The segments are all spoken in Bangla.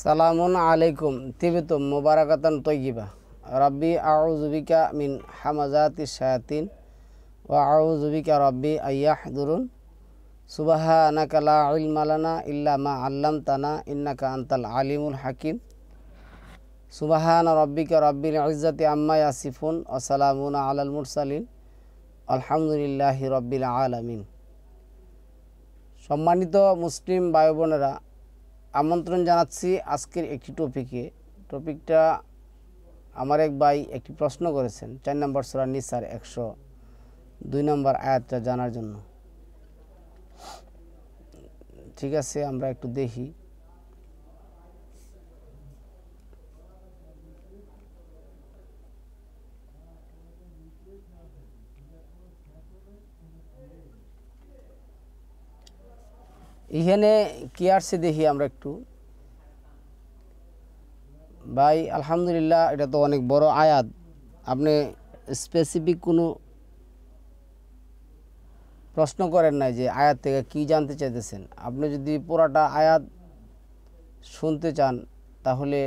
সালামুন আলাইকুম তিবিতুম মুবারাকাতান তয়্যিবা রাব্বি আউযু বিকা মিন হামাযাতিশ শায়াতিন ওয়া আউযু বিকা রাব্বি আইয়াহদুরুন সুবহানাকা লা ইলমা লানা ইল্লা মা আল্লামতানা ইন্নাকা আনতাল আলিমুল হাকিম সুবহানা রাব্বিকা রাব্বিল ইজ্জাতি আম্মা ইয়াসিফুন ওয়া সালামুন আলাল মুরসালিন আলহামদুলিল্লাহি রাব্বিল আলামিন। সম্মানিত মুসলিম ভাই বোনেরা, আমন্ত্রণ জানাচ্ছি আজকের একটি টপিকটা আমার এক ভাই একটি প্রশ্ন করেছেন 4 নম্বর সূরা নিসার 102 নম্বর আয়াতটা জানার জন্য। ঠিক আছে, আমরা একটু দেখি। এখানে কি আসছে দেখি আমরা একটু। ভাই আলহামদুলিল্লাহ, এটা তো অনেক বড় আয়াত। আপনি স্পেসিফিক কোনো প্রশ্ন করেন নাই যে আয়াত থেকে কি জানতে চাইতেছেন। আপনি যদি পুরাটা আয়াত শুনতে চান তাহলে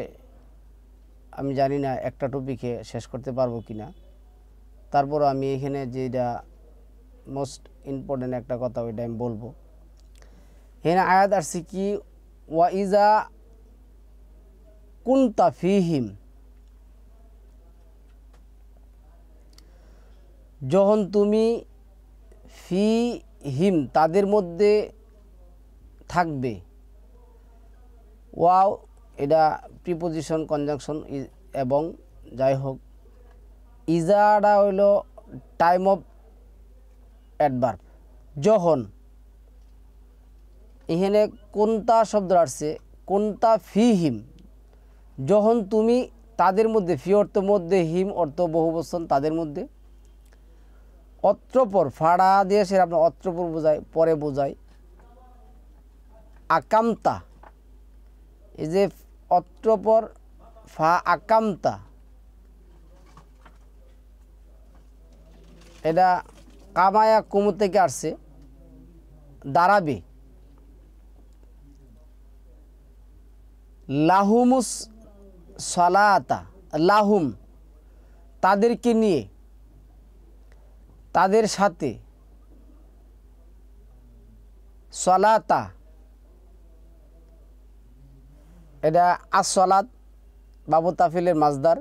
আমি জানি না একটা টপিকে শেষ করতে পারবো কি না। তারপরও আমি এখানে যেটা মোস্ট ইম্পর্টেন্ট একটা কথা ওইটা আমি বলবো। এখানে আয়াত আসছে কি, ওয়া ইজা কুনতা ফিহিম, যখন তুমি ফিহিম তাদের মধ্যে থাকবে। ওয়াও এটা প্রিপোজিশন কনজাংশন এবং যাই হোক, ইজাটা হইল টাইম অফ অ্যাডভার্ব। যখন এখানে কোনটা শব্দ আসছে, কোনটা ফিহিম, যখন তুমি তাদের মধ্যে, ফি অর্থ মধ্যে, হিম অর্থ বহুবচন তাদের মধ্যে। অত্রপর ফাড়া দিয়ে সে আপনার অত্রপর বোঝায়, পরে বোঝায়। আকামতা, এই যে অত্রপর ফা আকামতা, এটা কামায়া কুমু থেকে আসছে, দাঁড়াবে। লাহুমুস সালাতা, লাহুম তাদেরকে নিয়ে, তাদের সাথে, সালাতা এটা আসসালাত বাবু তাফিলের মাজদার।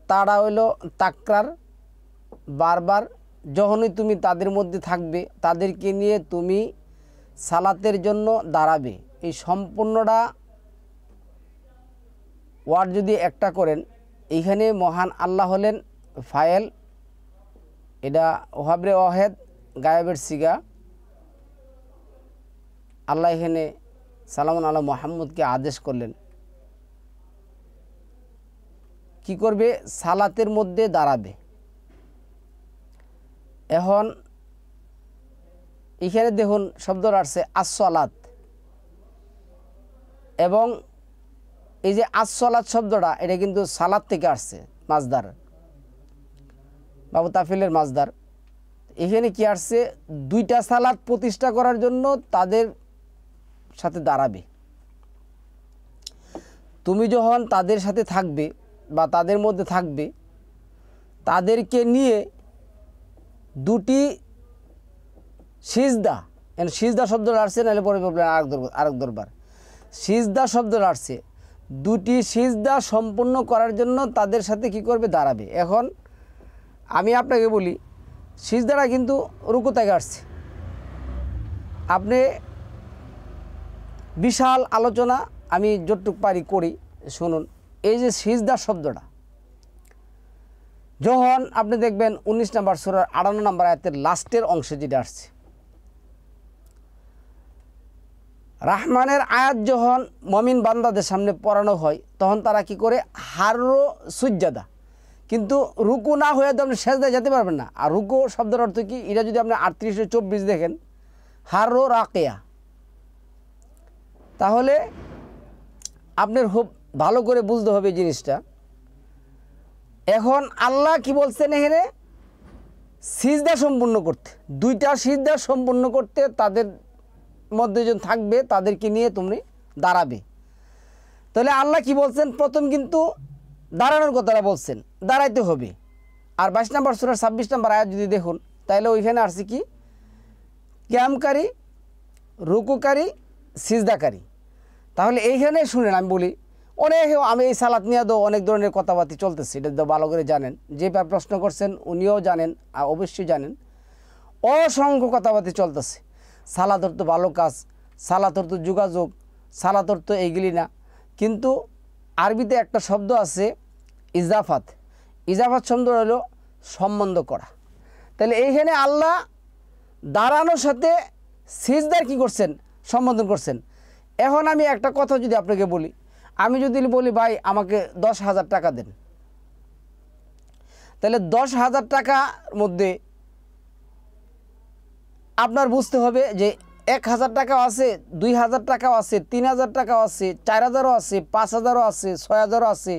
তারা হইল তাকরার, বারবার। যখনই তুমি তাদের মধ্যে থাকবে, তাদেরকে নিয়ে তুমি সালাতের জন্য দাঁড়াবে। এই সম্পূর্ণটা ওয়ার্ড যদি একটা করেন, এইখানে মহান আল্লাহ হলেন ফায়েল, এটা ওহাবরে ওয়াহেদ গায়েবের সিগা। আল্লাহ এখানে সালামুন আলা মুহাম্মদকে আদেশ করলেন কি করবে, সালাতের মধ্যে দাঁড়াবে। এখন এখানে দেখুন শব্দ আসছে আসসালাত, এবং এই যে আসসালাত শব্দটা এটা কিন্তু সালাত থেকে আসছে, মাজদার বাবু তাফিলের মাজদার। এখানে কি আসছে, দুইটা সালাত প্রতিষ্ঠা করার জন্য তাদের সাথে দাঁড়াবে। তুমি যখন তাদের সাথে থাকবে বা তাদের মধ্যে থাকবে, তাদেরকে নিয়ে দুটি সিজদা, সিজদা শব্দটা আসছে, নাহলে পরে আরেক দরবার। সিজদা শব্দটা আসছে, দুটি সিজদা সম্পূর্ণ করার জন্য তাদের সাথে কি করবে, দাঁড়াবে। এখন আমি আপনাকে বলি, সিজদাটা কিন্তু রুকু থেকে আসছে। আপনি বিশাল আলোচনা আমি যতটুক পারি করি, শুনুন। এই যে সিজদা শব্দটা, যখন আপনি দেখবেন 19 নম্বর সূরার 58 নম্বর আয়াতের লাস্টের অংশে যেটা আসছে, রাহমানের আয়াত যখন মমিন বান্দাদের সামনে পড়ানো হয়, তখন তারা কি করে, হাররো সুজ্জাদা, কিন্তু রুকু না হয়ে তো আপনি সেজদায় যেতে পারবেন না। আর রুকু শব্দের অর্থ কি, এটা যদি আপনি 38-24 দেখেন, হাররো রাকেয়া, তাহলে আপনার খুব ভালো করে বুঝতে হবে জিনিসটা। এখন আল্লাহ কি বলছেন এখানে, সিজদা সম্পূর্ণ করতে, দুইটা সিজদা সম্পূর্ণ করতে তাদের মধ্যে জন থাকবে তাদেরকে নিয়ে তুমি দাঁড়াবে। তাহলে আল্লাহ কি বলছেন, প্রথম কিন্তু দাঁড়ানোর কথাটা বলছেন, দাঁড়াইতে হবে। আর 22 নম্বর সূরার 26 নম্বর আয়াত যদি দেখুন, তাহলে ওইখানে আসছে কি, কিয়ামকারী, রুকুকারী, সিজদাকারী। তাহলে এইখানে শুনেন, আমি বলি আমি এই সালাত নিয়ে তো অনেক ধরনের কথাবার্তা চলতেছে, এটা তো ভালো করে জানেন, যে প্রশ্ন করছেন উনিও জানেন, আর অবশ্যই জানেন অসংখ্য কথাবার্তা চলতেছে। সালাত অর্থ ভালো কাজ, সালাত অর্থ যোগাযোগ, সালাত অর্থ এইগুলি না। কিন্তু আরবিতে একটা শব্দ আছে ইজাফাত, ইজাফাত শব্দ হলো সম্বন্ধ করা। তাহলে এইখানে আল্লাহ দাঁড়ানোর সাথে সিজদার কি করছেন, সম্বোধন করছেন। এখন আমি একটা কথা যদি আপনাকে বলি, আমি যদি বলি ভাই আমাকে 10,000 টাকা দেন, তাহলে 10,000 টাকার মধ্যে আপনার বুঝতে হবে যে 1,000 টাকাও আছে, 2,000 টাকাও আছে, 3,000 টাকাও আছে, 4,000ও আছে, 5,000ও আছে, 6,000ও আছে,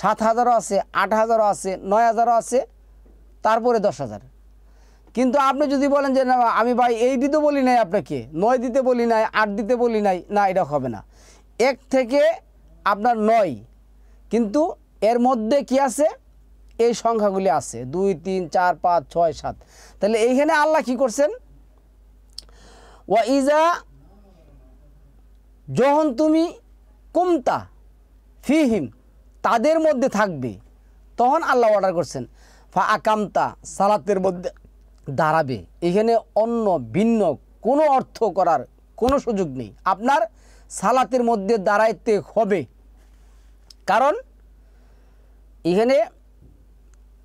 7,000ও আছে, 8,000ও আছে, 9,000ও আছে, তারপরে 10,000। কিন্তু আপনি যদি বলেন যে না আমি ভাই এই দিতে বলি নাই, আপনাকে 9 দিতে বলি নাই, 8 দিতে বলি নাই, না এটা হবে না। 1 থেকে আপনার 9, কিন্তু এর মধ্যে কি আছে, এই সংখ্যাগুলি আছে 2, 3, 4, 5, 6, 7। তাহলে এইখানে আল্লাহ কি করছেন, ওয়া ইজা, যখন তুমি কুমতা ফিহিম, তাদের মধ্যে থাকবে, তখন আল্লাহ অর্ডার করছেন ফা আকামতা, সালাতের মধ্যে দাঁড়াবে। এখানে অন্য ভিন্ন কোনো অর্থ করার কোনো সুযোগ নেই, আপনার সালাতের মধ্যে দাঁড়াইতে হবে। কারণ এখানে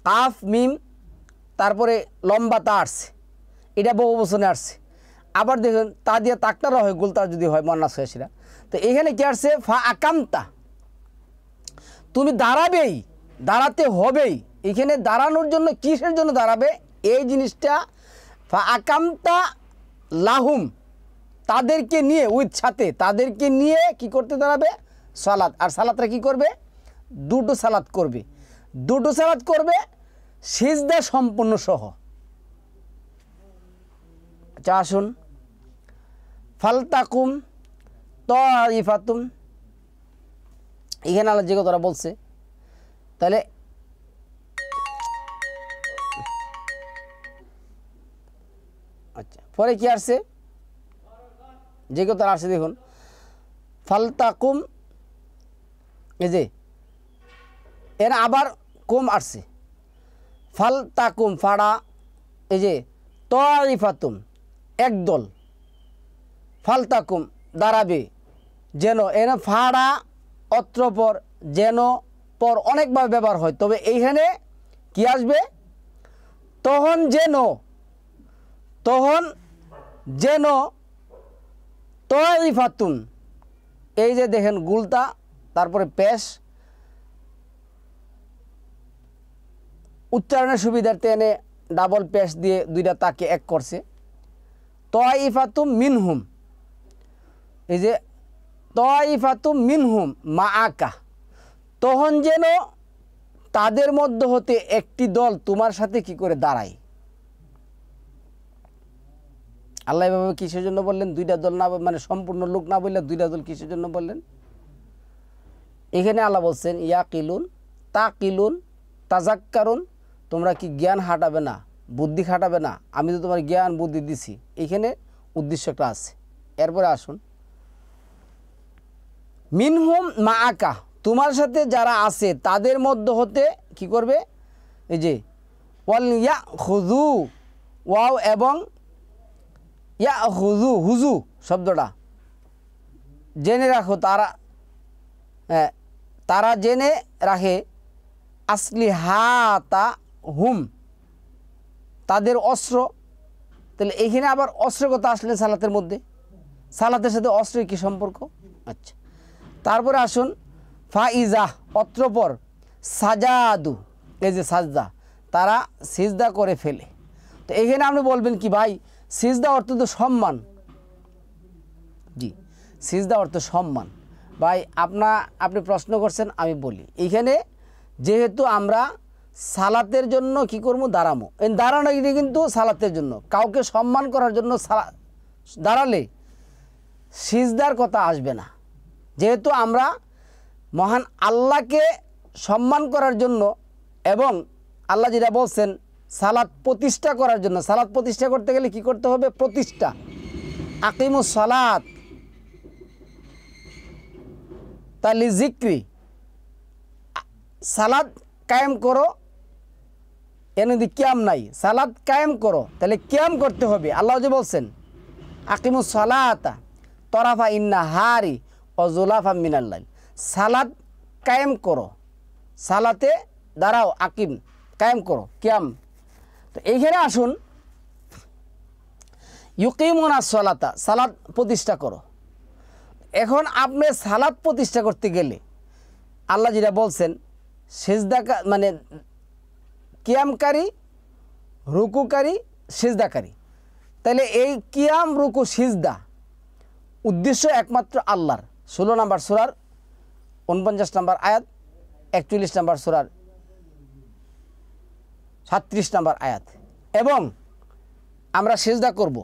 কাফ মিম তারপরে লম্বা তা আসছে, এটা বহু বচনে আসছে। আবার দেখুন তা দিয়ে তাকটারও হয়, গুলতার যদি হয় মন্নাস হয়েছিল। তো এখানে কি আসছে, ফা আকামতা, তুমি দাঁড়াবেই, দাঁড়াতে হবেই। এখানে দাঁড়ানোর জন্য কিসের জন্য দাঁড়াবে, এই জিনিসটা ফা আকামতা লাহুম, তাদেরকে নিয়ে, উইথ সাথে তাদেরকে নিয়ে কি করতে দাঁড়াবে, সালাত। আর সালাতটা কি করবে, দুটো সালাত করবে, দুটো সালাত করবে সিজদা সম্পূর্ণ সহ। আচ্ছা আসুন, ফালতাকুম তাইফাতুম, এখানে আল্লাহ যে কথাটা বলছে, তাহলে আচ্ছা পরে কি আসছে, যে কথা আসছে দেখুন, ফালতাকুম, এই যে এর আবার কুম আসছে, ফালতাকুম ফাড়া, এই যে তাইফাতুম একদল, ফালতাকুম দাঁড়াবে, যেন, এর ফাড়া অত্রপর যেন পর অনেকভাবে ব্যবহার হয়, তবে এইখানে কি আসবে, তখন যেন, তখন যেন তাইফাতুন, এই যে দেখেন গুলতা তারপরে পেশ, উচ্চারণের সুবিধার্থে এনে ডাবল পেশ দিয়ে দুইটা তাকে এক করছে, তাইফাতুম মিনহুম, এই যে তাইফাতুম মিনহুম মা আকা, তখন যেন তাদের মধ্য হতে একটি দল তোমার সাথে কি করে দাঁড়ায়। আল্লাহ এভাবে কিসের জন্য বললেন, দুইটা দল না, মানে সম্পূর্ণ লোক না বললে দুইটা দল কিসের জন্য বললেন। এখানে আল্লাহ বলছেন ইয়া কিলুন তা কিলুন তাজাক্কারুন, তোমরা কি জ্ঞান হাঁটাবে না, বুদ্ধি খাটাবে না, আমি তো তোমার জ্ঞান বুদ্ধি দিছি। এখানে উদ্দেশ্য একটা আছে। এরপরে আসুন, মিনহুম মা আকা, তোমার সাথে যারা আছে তাদের মধ্য হতে কি করবে, এই যে ওয়াল ইয়া খুজু, ওয়াও এবং ইয়া হুজু, হুজু শব্দটা জেনে রাখো, তারা তারা জেনে রাখে, আসলি হাতা হুম, তাদের অস্ত্র। তাহলে এইখানে আবার অস্ত্রের কথা আসলে সালাতের মধ্যে, সালাতের সাথে অস্ত্রের কি সম্পর্ক। আচ্ছা তারপরে আসুন, ফাইজা অত্রপর, সাজাদু, এই যে সাজদা, তারা সিজদা করে ফেলে। তো এখানে আপনি বলবেন কি ভাই, সিজদা অর্থ তো সম্মান। জি, সিজদা অর্থ সম্মান। ভাই আপনি প্রশ্ন করছেন, আমি বলি এইখানে যেহেতু আমরা সালাতের জন্য কি করবো, দাঁড়াবো, এই দাঁড়ানো কিন্তু সালাতের জন্য, কাউকে সম্মান করার জন্য দাঁড়ালে সিজদার কথা আসবে না। যেহেতু আমরা মহান আল্লাহকে সম্মান করার জন্য এবং আল্লাহ যেটা বলছেন সালাত প্রতিষ্ঠা করার জন্য, সালাত প্রতিষ্ঠা করতে গেলে কি করতে হবে? প্রতিষ্ঠা। আকিমুস সালাত তালি জিক্রি, সালাত কায়েম করো, এনে কিয়াম নাই, সালাত কায়েম করো, তাহলে কিয়াম করতে হবে। আল্লাহ যে বলছেন আকিমুস সালাতা তরাফা ইন্না হারি অজুলাফা মিনাল্লাইল, সালাত কায়েম করো, সালাতে দাঁড়াও, আকিম কায়েম করো, কিয়াম। তো এইখানে আসুন, ইউকিমুনা সালাতা, সালাত প্রতিষ্ঠা করো। এখন আপনি সালাত প্রতিষ্ঠা করতে গেলে আল্লাহ যেটা বলছেন সিজদা মানে কিয়ামকারী, রুকুকারী, সিজদাকারী, তাহলে এই কিয়াম রুকু সিজদা উদ্দেশ্য একমাত্র আল্লাহর। 16 নম্বর সূরার 49 নম্বর আয়াত, 41 নম্বর সূরার 37 নম্বর আয়াত। এবং আমরা সিজদা করব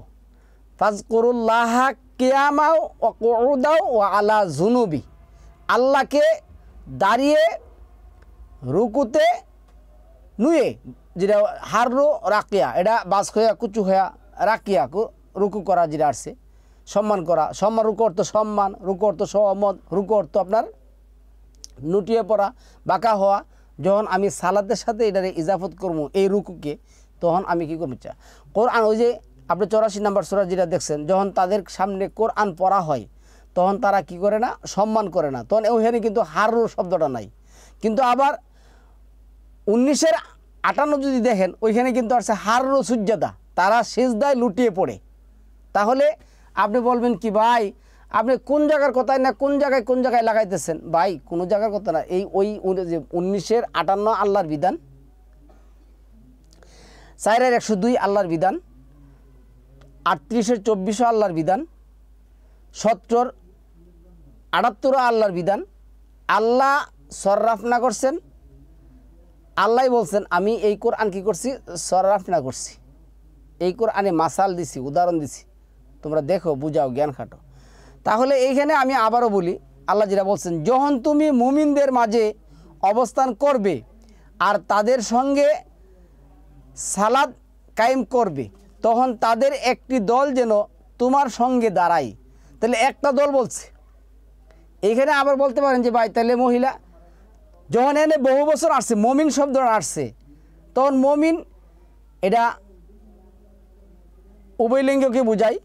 ফাজকুরুল্লাহা কিয়ামাও ওয়া কুউদাও ওয়া আলা জুনুবি, আল্লাহকে দাঁড়িয়ে, রুকুতে, নুয়ে, যেটা হাররো রাকিয়া, এটা বাস হইয়া কুচু হইয়া রাকিয়া রুকু করা যেটা আসছে, সম্মান করা। সম্মান রুকু অর্থ সম্মান, রুকু অর্থ সহমত, রুকু অর্থ আপনার নুটিয়ে পড়া, বাঁকা হওয়া। যখন আমি সালাতের সাথে এটারে ইজাফত করবো এই রুকুকে, তখন আমি কী করবো? কোরআন, ওই যে আপনি 84 নম্বর সূরা যেটা দেখছেন, যখন তাদের সামনে কোরআন পড়া হয় তখন তারা কি করে না? সম্মান করে না। তখন ওইখানে কিন্তু হাররো শব্দটা নাই। কিন্তু আবার 19-58 যদি দেখেন, ওইখানে কিন্তু আছে হাররো সুজ্জাদা, তারা সিজদায় লুটিয়ে পড়ে। তাহলে আপনি বলবেন কি ভাই, আপনি কোন জায়গার কথাই না কোন জায়গায় লাগাইতেছেন? ভাই কোনো জায়গার কথা না, এই ওই 19-58 আল্লাহর বিধান, 4-102 আল্লাহর বিধান, 38-24 আল্লাহর বিধান, 70-78 আল্লাহর বিধান। আল্লাহ সররাফ না করছেন, আল্লাহ বলছেন আমি এই কোরআন কি করছি? সররাফ না করছি। এই কোরআনে মাসাল দিছি, উদাহরণ দিছি, তোমরা দেখো, বুঝাও, জ্ঞান খাটো। তাহলে এইখানে আমি আবারও বলি, আল্লাহ যেটা বলছেন, যখন তুমি মুমিনদের মাঝে অবস্থান করবে আর তাদের সঙ্গে সালাত কায়েম করবে, তখন তাদের একটি দল যেন তোমার সঙ্গে দাঁড়ায়। তাহলে একটা দল বলছে। এইখানে আবার বলতে পারেন যে ভাই তাহলে মহিলা, যখন এনে বহু বছর আসছে মমিন শব্দটা আসছে, তখন মমিন এটা উভয়লিঙ্গকে বোঝায়,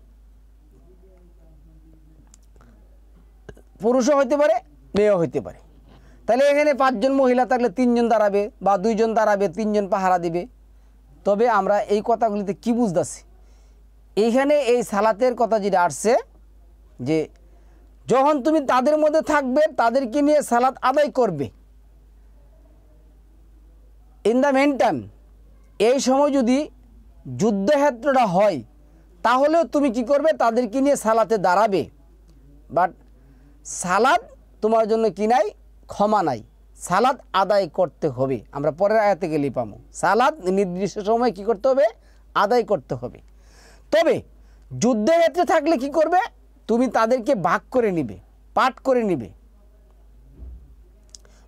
পুরুষও হইতে পারে, মেয়েও হইতে পারে। তাহলে এখানে 5 জন মহিলা থাকলে 3 জন দাঁড়াবে, বা 2 জন দাঁড়াবে, 3 জন পাহারা দিবে। তবে আমরা এই কথাগুলিতে কি বুঝতেছি? এইখানে এই সালাতের কথা যেটা আসছে, যে যখন তুমি তাদের মধ্যে থাকবে, তাদেরকে নিয়ে সালাত আদায় করবে, ইন দ্য মেন টাইম, এই সময় যদি যুদ্ধক্ষেত্রটা হয়, তাহলেও তুমি কি করবে? তাদেরকে নিয়ে সালাতে দাঁড়াবে। বাট সালাত তোমার জন্য কি নাই? ক্ষমা নাই, সালাত আদায় করতে হবে। আমরা পরের আয়াতে গেলে পাবো, সালাত নির্দিষ্ট সময় কি করতে হবে? আদায় করতে হবে। তবে যুদ্ধক্ষেত্রে থাকলে কি করবে? তুমি তাদেরকে ভাগ করে নিবে, পাঠ করে নিবে।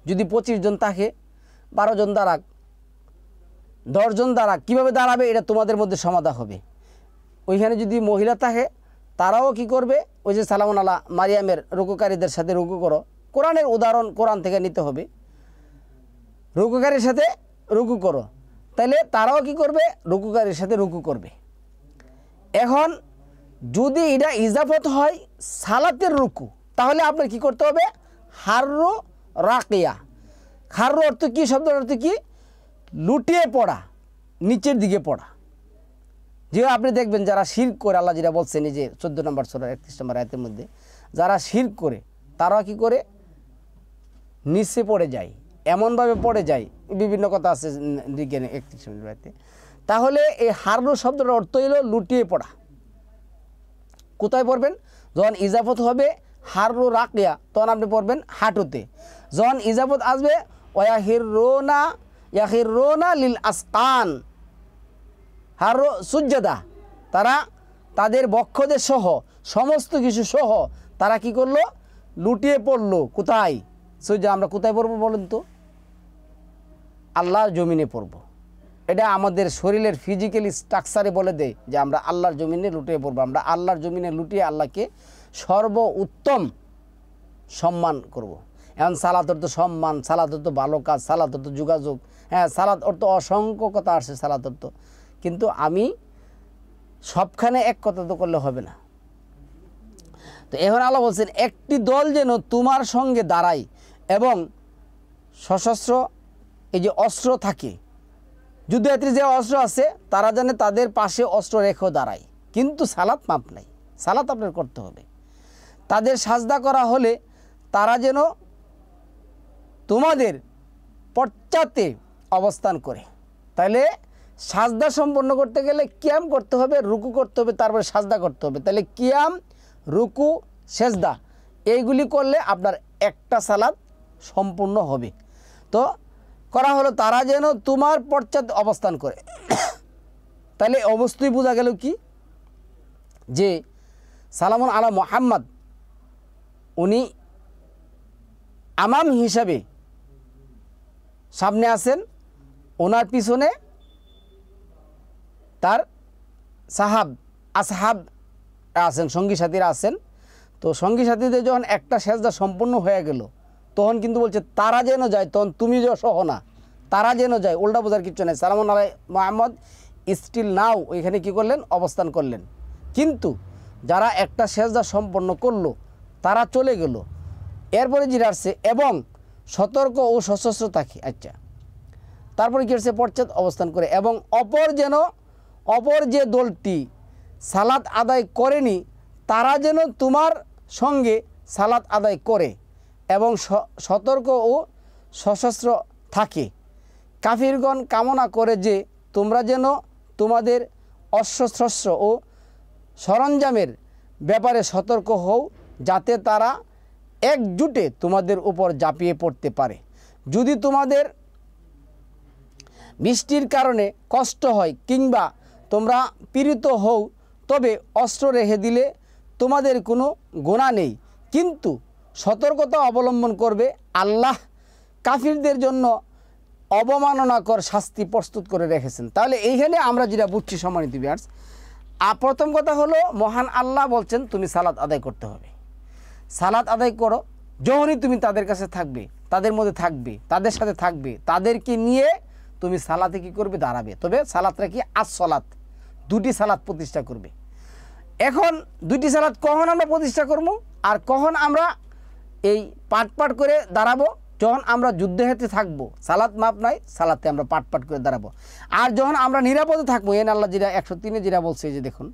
যদি 25 জন থাকে, 12 জন দাঁড়াক, 10 জন দাঁড়াক, কীভাবে দাঁড়াবে এটা তোমাদের মধ্যে সমাধান হবে। ওইখানে যদি মহিলা থাকে, তারাও কি করবে? ওই যে সালামুন আলা মারিয়ামের রুকুকারীদের সাথে রুকু করো, কোরআনের উদাহরণ কোরআন থেকে নিতে হবে, রুকুকারীর সাথে রুকু করো, তাহলে তারাও কি করবে? রুকুকারীর সাথে রুকু করবে। এখন যদি এটা ইজাফত হয় সালাতের রুকু, তাহলে আপনার কি করতে হবে? হাররু রাকিয়া। হাররু অর্থ কি? শব্দের অর্থ কি? লুটিয়ে পড়া, নিচের দিকে পড়া। যে আপনি দেখবেন যারা শিরক করে, আল্লাহ যেটা বলছেন এই যে 14 নম্বর সূরা 31 নম্বর আয়াতের মধ্যে, যারা শিরক করে তারা কি করে? নিচে পড়ে যায়, এমনভাবে পড়ে যায়, বিভিন্ন কথা আছে বিজ্ঞানে 31 নম্বর আয়াতে। তাহলে এই হাররু শব্দের অর্থ হলো লুটিয়ে পড়া। কোথায় পড়বেন? যখন ইজাফত হবে হাররু রাকিয়া, তখন আপনি পড়বেন হাঁটুতে। যখন ইজাফত আসবে ইয়াখিরুনা লিল আসকান, হাররু সুজ্জাদা, তারা তাদের বক্ষদের সহ সমস্ত কিছু সহ তারা কি করলো, লুটিয়ে পড়লো। কোথায়? যে আমরা কোথায় পড়বো বলেন তো? আল্লাহর জমিনে পড়বো। এটা আমাদের শরীরের ফিজিক্যালি স্ট্রাকচারে বলে দেয় যে আমরা আল্লাহর জমিনে লুটিয়ে পড়বো। আমরা আল্লাহর জমিনে লুটিয়ে আল্লাহকে সর্বোত্তম সম্মান করব। এখন সালাত অর্থ সম্মান, সালাত অর্থ ভালো কাজ, সালাত অর্থ যোগাযোগ। হ্যাঁ, সালাত অর্থ অসংখ্য কথা আসছে সালাত অর্থ, কিন্তু আমি সবখানে এক কথা তো করলে হবে না। তো এখন আল্লাহ বলছেন একটি দল যেন তোমার সঙ্গে দাঁড়ায় এবং সশস্ত্র এই যে অস্ত্র থাকে, যুদ্ধযাত্রী যে অস্ত্র আছে তারা যেন তাদের পাশে অস্ত্র রেখেও দাঁড়ায়, কিন্তু সালাত মাপ নাই, সালাত আপনার করতে হবে। তাদের সাজদা করা হলে তারা যেন তোমাদের পশ্চাতে অবস্থান করে। তাহলে সাজদা সম্পন্ন করতে গেলে কিয়াম করতে হবে, রুকু করতে হবে, তারপরে সাজদা করতে হবে। তাহলে কিয়াম, রুকু, সেজদা এইগুলি করলে আপনার একটা সালাত সম্পূর্ণ হবে। তো করা হলো তারা যেন তোমার পশ্চাতে অবস্থান করে। তাহলে অবশ্যই বোঝা গেল কি যে সালামুন আলা মুহাম্মদ উনি আমাম হিসাবে সামনে আছেন, ওনার পিছনে তার আসহাব আছেন, সঙ্গী সাথীরা আছেন। তো সঙ্গী সাথীদের যখন একটা সেজদা সম্পূর্ণ হয়ে গেল তখন কিন্তু বলছে তারা যেন যায়, তখন তুমি যে সহ না, তারা যেন যায়, উল্টা বোঝার কিছু নেই। সালামুন আলাই মুহাম্মদ স্টিল নাও ওইখানে কি করলেন, অবস্থান করলেন। কিন্তু যারা একটা সেজদা সম্পন্ন করলো তারা চলে গেল। এরপরে যেটা আসছে এবং সতর্ক ও সশস্ত্র থাকে। আচ্ছা, তারপরে কি হচ্ছে, পশ্চাৎ অবস্থান করে এবং অপর যে দলটি সালাত আদায় করেনি তারা যেন তোমার সঙ্গে সালাত আদায় করে এবং সতর্ক ও সশস্ত্র থাকে। কাফিরগণ কামনা করে যে তোমরা যেন তোমাদের অস্ত্রশস্ত্র ও সরঞ্জামের ব্যাপারে সতর্ক হও, যাতে তারা একজুটে তোমাদের উপর ঝাঁপিয়ে পড়তে পারে। যদি তোমাদের বৃষ্টির কারণে কষ্ট হয় কিংবা তোমরা পীড়িত হও তবে অস্ত্র রেখে দিলে তোমাদের কোনো গুনাহ নেই, কিন্তু সতর্কতা অবলম্বন করবে। আল্লাহ কাফিরদের জন্য অবমাননাকর শাস্তি প্রস্তুত করে রেখেছেন। তাহলে এইখানে আমরা যেটা বুঝছি সম্মানিত ভিউয়ার্স, প্রথম কথা হলো মহান আল্লাহ বলছেন তুমি সালাত আদায় করতে হবে। সালাত আদায় করো, যখনই তুমি তাদের কাছে থাকবে, তাদের মধ্যে থাকবে, তাদের সাথে থাকবে, তাদেরকে নিয়ে তুমি সালাতে কি করবে, দাঁড়াবে। তবে সালাতটা কি, আসসালাত, দুটি সালাত প্রতিষ্ঠা করবে। এখন দুটি সালাত কখন আমরা প্রতিষ্ঠা করবো আর কখন আমরা এই পাট করে দাঁড়াবো, যখন আমরা যুদ্ধক্ষেত্রে থাকবো সালাত মাপ নাই, সালাতে আমরা পাট করে দাঁড়াবো। আর যখন আমরা নিরাপদে থাকবো, এন আল্লাহ যেটা 103-এ যেটা বলছে, যে দেখুন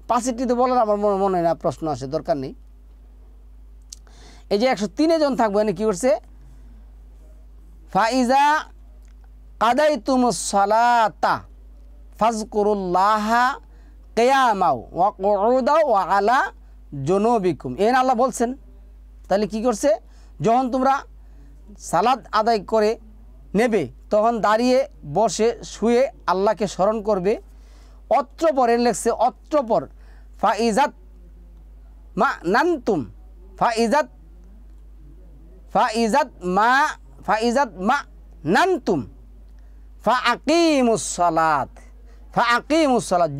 65-তে বলার আমার মনে হয় না, প্রশ্ন আসে, দরকার নেই। এই যে 103-এ যখন থাকবো, এনে কি করছে, ফাইজা কাদাইতুমুস সালাতা ফাজকুরুল্লাহা কিয়ামাও ওয়া কুউদাও ওয়া আলা জুনুবিকুম। এন আল্লাহ বলছেন। তাহলে কি করছে, যখন তোমরা সালাত আদায় করে নেবে তখন দাঁড়িয়ে, বসে, শুয়ে আল্লাহকে স্মরণ করবে। অত্রপর এন লেখছে, অত্রপর ফাইজাত মা নান্তুম, ফাইজাত মা নান্তুম ফাআকিমুস সালাত,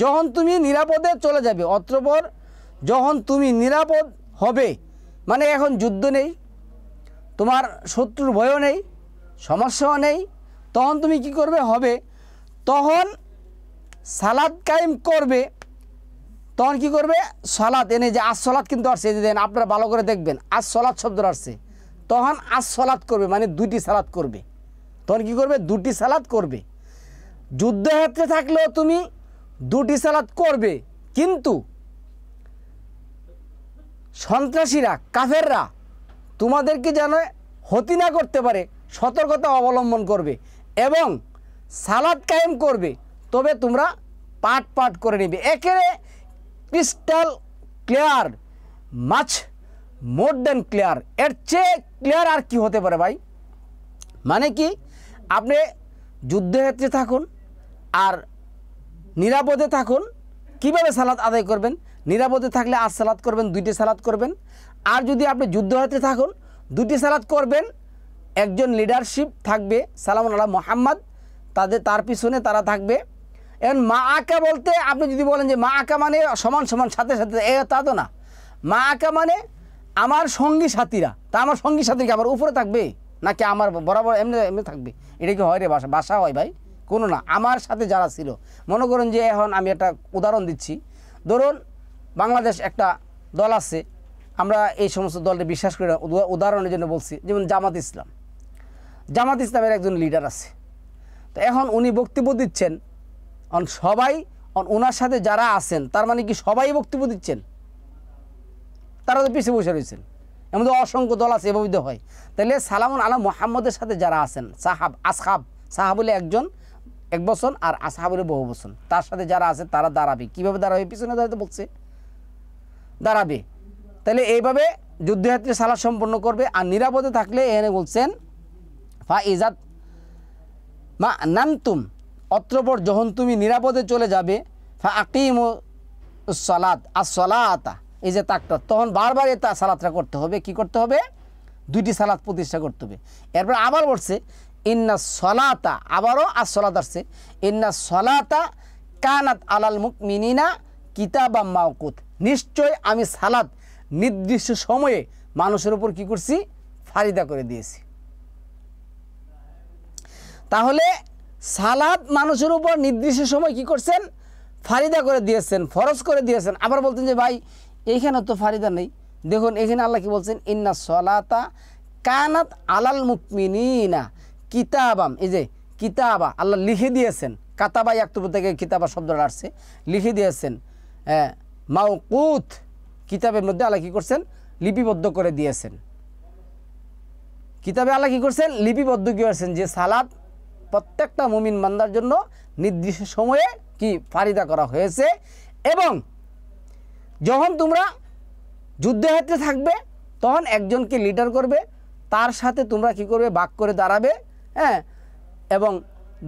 যখন তুমি নিরাপদে চলে যাবে। অত্রপর যখন তুমি নিরাপদ হবে, মানে এখন যুদ্ধ নেই, তোমার শত্রুর ভয়ও নেই, সমস্যাও নেই, তখন তুমি কি করবে, হবে তখন সালাত কায়েম করবে। তখন কি করবে, সালাত, এনে যে আসসালাত কিন্তু আসছে, যে দেন আপনারা ভালো করে দেখবেন, আসসালাত শব্দ আসছে, তখন আসসালাত করবে, মানে দুটি সালাত করবে। তখন কি করবে, দুটি সালাত করবে। যুদ্ধক্ষেত্রে থাকলেও তুমি দুটি সালাত করবে, কিন্তু সন্ত্রাসীরা, কাফেররা তোমাদেরকে যেন ক্ষতি না করতে পারে সতর্কতা অবলম্বন করবে এবং সালাত কায়েম করবে। তবে তোমরা পাট করে নেবে। একেবারে ক্রিস্টাল ক্লিয়ার, মাছ মোর দেন ক্লিয়ার, এর চেয়ে ক্লিয়ার আর কি হতে পারে ভাই। মানে কি, আপনি যুদ্ধক্ষেত্রে থাকুন আর নিরাপদে থাকুন, কিভাবে সালাত আদায় করবেন? নিরাপদে থাকলে আজ সালাত করবেন, 2টি সালাত করবেন। আর যদি আপনি যুদ্ধক্ষেত্রে থাকুন 2টি সালাত করবেন। একজন লিডারশিপ থাকবে সালামুন আলা মুহাম্মদ, তার পিছনে তারা থাকবে। এখন মা আকা বলতে আপনি যদি বলেন যে মা আকা মানে সমান সমান সাথে সাথে, তা তো না। মা আকা মানে আমার সঙ্গী সাথীরা, তা আমার সঙ্গী সাথীকে আমার উপরে থাকবে নাকি আমার বরাবর এমনি এমনি থাকবে? এটা কি হয় রে বাসা হয় ভাই? কোনো না, আমার সাথে যারা ছিল। মনে করেন যে এখন আমি একটা উদাহরণ দিচ্ছি, ধরুন বাংলাদেশ একটা দল আছে, আমরা এই সমস্ত দলকে বিশ্বাস করি না, উদাহরণের জন্য বলছি, যেমন জামাত ইসলাম। জামাত ইসলামের একজন লিডার আছে, তো এখন উনি বক্তব্য দিচ্ছেন, সবাই ওনার সাথে যারা আছেন তার মানে কি সবাই বক্তব্য দিচ্ছেন? তারা তো পিছিয়ে বসে রয়েছেন। এমন অসংখ্য দল আছে, এভাবে হয়। তাহলে সালামুন আলা মুহাম্মদের সাথে যারা আছেন, সাহাব বলে একজন, 1 বছর, আর আসহাব বলে বহু বছর, তার সাথে যারা আছে তারা দাঁড়াবে। কীভাবে দাঁড়াবে? পিছনে দাঁড়াতে বলছে, দাঁড়াবে। তাহলে এইভাবে যুদ্ধযাত্রী সালাত সম্পন্ন করবে। আর নিরাপদে থাকলে এখানে বলছেন ফা ইজাত মা নামতুম, অত্রপর যখন তুমি নিরাপদে চলে যাবে, ফা আকিমু সালাত as-সালাতা, এই যে তাকটা, তখন বারবার এই সালাতটা করতে হবে। কি করতে হবে? 2টি সালাত প্রতিষ্ঠা করতে হবে। এরপর আবার বলছে ইন্না সলাতা, আবারও as-সালাত আসছে, ইন্না সলাতা কানাত আলাল মুমিনিনা কিতাবাম মাওকুত, নিশ্চয় আমি সালাত নির্দিষ্ট সময়ে মানুষের উপর কি করছি? ফারিদা করে দিয়েছি। তাহলে সালাত মানুষের উপর নির্দিষ্ট সময় কি করছেন? ফারিদা করে দিয়েছেন, ফরজ করে দিয়েছেন। আবার বলতেন যে ভাই এইখানে তো ফারিদা নেই। দেখুন এখানে আল্লাহ কি বলছেন? ইন্না সলাতা কানাত আলাল মুমিনিনা কিতাবাম, এই যে কিতাবা আল্লাহ লিখে দিয়েছেন, কাতাবা ইয়াকতুব থেকে কিতাবা শব্দটা আসছে, লিখে দিয়েছেন। মাওকুত, কিতাবের মধ্যে আল্লাহ কী করছেন? লিপিবদ্ধ করে দিয়েছেন। কিতাবে আল্লাহ কী করছেন? লিপিবদ্ধ করেছেন যে সালাত প্রত্যেকটা মুমিন বান্দার জন্য নির্দিষ্ট সময়ে কি ফারিদা করা হয়েছে। এবং যখন তোমরা যুদ্ধক্ষেত্রে থাকবে তখন একজনকে লিডার করবে, তার সাথে তোমরা কি করবে? ভাগ করে দাঁড়াবে, হ্যাঁ, এবং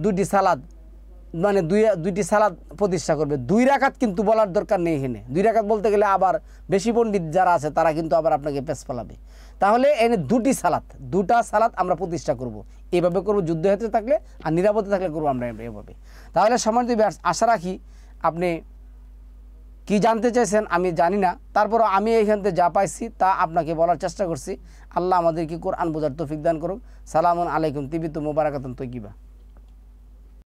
2টি সালাত মানে 2টি সালাত প্রতিষ্ঠা করবে। 2 রাকাত কিন্তু বলার দরকার নেই এখানে। 2 রাকাত বলতে গেলে আবার বেশি পণ্ডিত যারা আছে তারা কিন্তু আবার আপনাকে পেছ ফেলাবে। তাহলে এনে 2টি সালাত, 2টা সালাত আমরা প্রতিষ্ঠা করব। এইভাবে করবো যুদ্ধক্ষেত্রে থাকলে, আর নিরাপদে থাকলে করবো আমরা এভাবে। তাহলে সম্মানিত ভিউয়ার্স, আশা রাখি আপনি কি জানতে চাইছেন আমি জানি না, তারপরও আমি এইখান থেকে যা পাইছি তা আপনাকে বলার চেষ্টা করছি। আল্লাহ আমাদেরকে কোরআন বোঝার তৌফিক দান করুক। সালামুন আলাইকুম, তিবিতু মুবারাকাতুন তৈয়িবা।